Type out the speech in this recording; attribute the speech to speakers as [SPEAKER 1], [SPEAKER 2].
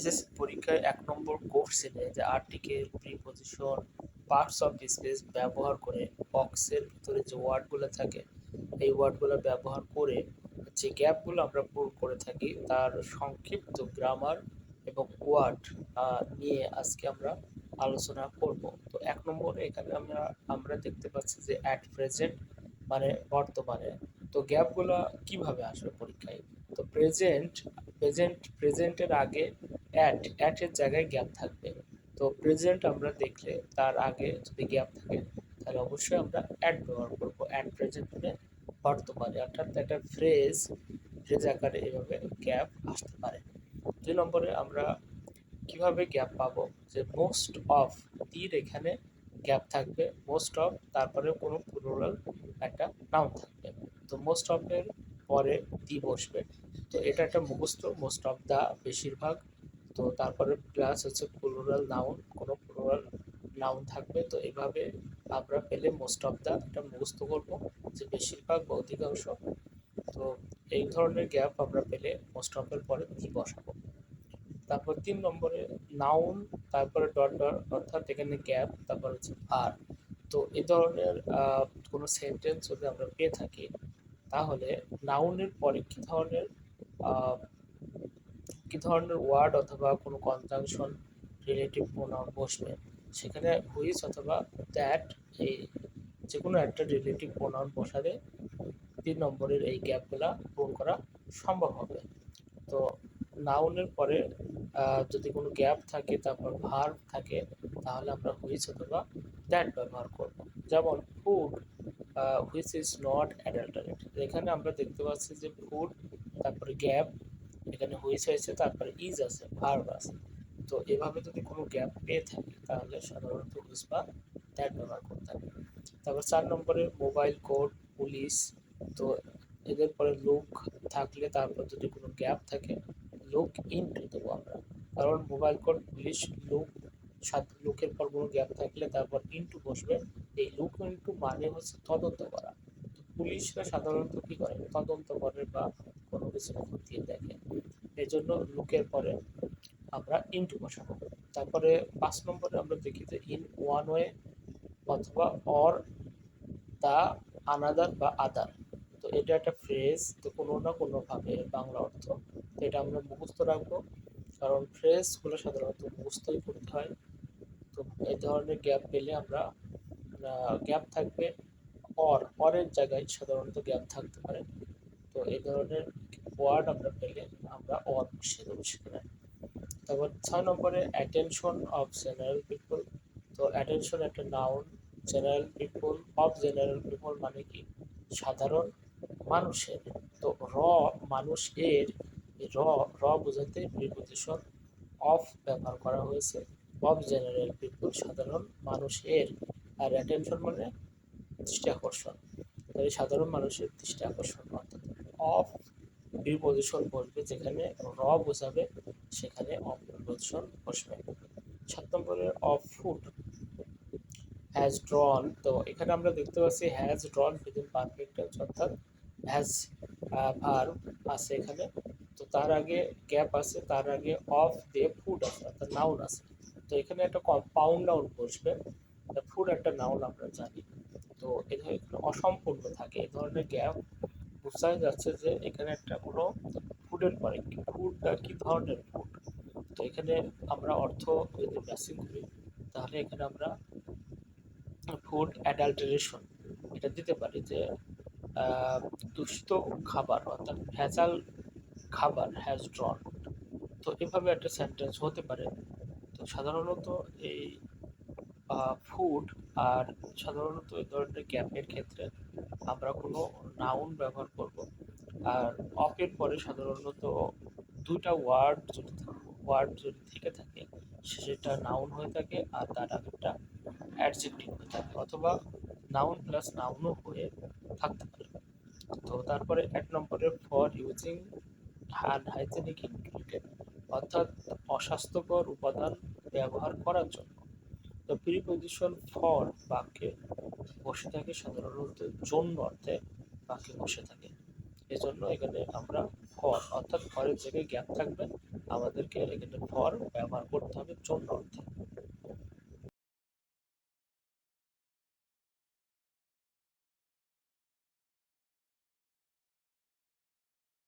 [SPEAKER 1] SSC পরীক্ষায় ১ নম্বর কোশ্চেনে যে article, preposition, parts of speech ব্যবহার করে বক্সের ভিতরে যে ওয়ার্ডগুলো থাকে এই ওয়ার্ডগুলো ব্যবহার করে যে গ্যাপগুলো আমরা পূরণ করে থাকি তার সংক্ষিপ্ত গ্রামার এবং ওয়ার্ড নিয়ে আজকে আমরা আলোচনা করব। তো ১ নম্বরে এখানে আমরা দেখতে পাচ্ছি যে অ্যাট প্রেজেন্ট মানে বর্তমানে। তো গ্যাপগুলো কিভাবে আসবে পরীক্ষায়? তো প্রেজেন্টের আগে অ্যাটের জায়গায় গ্যাপ থাকবে। তো প্রেজেন্ট আমরা দেখলে তার আগে যদি গ্যাপ থাকে তাহলে অবশ্যই আমরা অ্যাট ব্যবহার করব। অ্যাট প্রেজেন্ট মানে বর্তমানে, অর্থাৎ একটা ফ্রেজ আকারে এভাবে গ্যাপ আসতে পারে। ২ নম্বরে আমরা কিভাবে গ্যাপ পাবো, যে মোস্ট অফ তীর এখানে গ্যাপ থাকবে, মোস্ট অফ তারপরে কোনো প্লুরাল একটা নাউন থাকবে। তো মোস্ট অফ এর পরে দি বসবে। তো এটা একটা মুখস্থ, মোস্ট অফ দা বেশিরভাগ। তো তারপরে প্লাস হচ্ছে প্লুরাল নাউন, কোনো প্লুরাল নাউন থাকবে। তো এভাবে আমরা পেলে মোস্ট অফ দা এটা মুখস্থ করবো যে বেশিরভাগ বা অধিকাংশ। তো এই ধরনের গ্যাপ আমরা পেলে মোস্ট অফ এর পরে দি বসাবো। তারপর ৩ নম্বরে নাউন, তারপরে ডট ডট, অর্থাৎ এখানে গ্যাপ, তারপর হচ্ছে ভার। তো এই ধরনের কোনো সেন্টেন্স যদি আমরা পেয়ে থাকি তাহলে নাউনের পরে আহ, কি ধরনের ওয়ার্ড অথবা কোনো কনজাংশন রিলেটিভ প্রোনাউন বসবে, সেখানে হুইচ অথবা দ্যাট এই যে কোনো একটা রিলেটিভ প্রোনাউন বসালে ৩ নম্বরের এই গ্যাপগুলা পূরণ করা সম্ভব হবে। তো নাউনের পরে যদি কোনো গ্যাপ থাকে তারপর ভার্ব থাকে তাহলে আমরা হুইচ অথবা দ্যাট ব্যবহার করব। যেমন ফুড হুইচ ইজ নট অ্যাডাল্টারেট, এখানে আমরা দেখতে পাচ্ছি যে ফুড তারপরে গ্যাপ, এখানে হুইচ হয়েছে তারপরে ইজ আছে, ভার্ব আছে। তো এভাবে যদি কোনো গ্যাপ পেয়ে থাকি তাহলে সাধারণত হুইচ বা দ্যাট ব্যবহার করতে হবে। তারপর ৪ নম্বরে মোবাইল কোড, পুলিশ। তো এদের পরে লুক থাকলে তারপর যদি কোনো গ্যাপ থাকে লুক ইনটু দেবো আমরা, কারণ মোবাইল কোড, পুলিশ, লুক, লুকের পর কোনো গ্যাপ থাকলে তারপর ইনটু বসবে। এই লুক ইনটু মানে হচ্ছে তদন্ত করা। তো পুলিশরা সাধারণত কি করে, তদন্ত করে বা কোনো কিছু খতিয়ে দেখে, এই জন্য লুকের পরে আমরা ইনটু বসাবো। তারপরে ৫ নম্বরে আমরা দেখি যে ইন ওয়ান ওয়ে অথবা অর দা আনাদার বা আদার। তো এটা একটা ফ্রেজ, তো কোনো না কোনোভাবে বাংলা অর্থ। তো এটা আমরা মুখস্থ রাখবো, কারণ ফ্রেজগুলো সাধারণত মুখস্থই করতে হয়। তো এই ধরনের গ্যাপ পেলে আমরা গ্যাপ থাকবে অরের জায়গায় সাধারণত গ্যাপ থাকতে পারে। তো এই ধরনের ওয়ার্ড আমরা পেলে আমরা অর বসিয়ে দেবো সেখানে। তারপর ৬ নম্বরে অ্যাটেনশন অফ জেনারেল পিপল। তো অ্যাটেনশন একটা noun, general people of general people মানে কি, সাধারণ মানুষের। তো মানুষ এর, র র বোঝাতে প্রিপজিশন অফ ব্যবহার করা হয়েছে। অফ জেনারেল পিপল সাধারণ মানুষের, আর অ্যাটেনশন মানে দৃষ্টি আকর্ষণ। তাই সাধারণ মানুষের দৃষ্টি আকর্ষণ, অর্থাৎ অফ প্রিপজিশন বসবে, যেখানে র বোঝাবে সেখানে অফ প্রিপজিশন বসবে। ৭ নম্বরে অফ ফুড হ্যাজ ড্রন। তো এখানে আমরা দেখতে পাচ্ছি হ্যাজ ড্রন প্রেজেন্ট পারফেক্ট টেন্স, অর্থাৎ হ্যাজ ভার্ব আছে এখানে। তো তার আগে গ্যাপ আছে, তার আগে অফ দিয়ে ফুড আছে, অর্থাৎ নাউন আছে। তো এখানে একটা কম্পাউন্ড নাউন বসবে। ফুড একটা নাউন আমরা জানি। তো এখানে অসম্পূর্ণ থাকে এই ধরনের গ্যাপ, বোঝাই যাচ্ছে যে এখানে একটা কোনো ফুডের পরে ফুডটা কি ধরনের ফুড। তো এখানে আমরা অর্থ যদি ম্যাচিং করি তাহলে এখানে আমরা ফুড অ্যাডাল্টারেশন এটা দিতে পারি যে দূষিত খাবার, অর্থাৎ ভেজাল খাবার হ্যাজ ড্রন। তো এভাবে একটা সেন্টেন্স হতে পারে। তো সাধারণত এই ফুড আর সাধারণত এই ধরনের গ্যাপের ক্ষেত্রে আমরা কোনো নাউন ব্যবহার করব। আর অফের পরে সাধারণত দুইটা ওয়ার্ড যদি থেকে থাকে সেটা নাউন হয়ে থাকে আর তার আগেরটা অ্যাডজেক্টিভ হয়ে থাকে, অথবা নাউন প্লাস নাউনও হয়ে থাকতে পারে। তো তারপরে ১ নম্বরে ফর ইউজিং আনহাইজেনিক ইনগ্রিডিয়েন্ট, অর্থাৎ অস্বাস্থ্যকর উপাদান ব্যবহার করার জন্য। তো প্রিপজিশন ফর বাক্যে বসে থাকে সাধারণত জন্য অর্থে বাক্যে বসে থাকে, এজন্য এখানে আমরা ফর, অর্থাৎ ফরের জায়গায় গ্যাপ থাকবে আমাদেরকে এখানে ফর ব্যবহার করতে হবে জন্য অর্থে।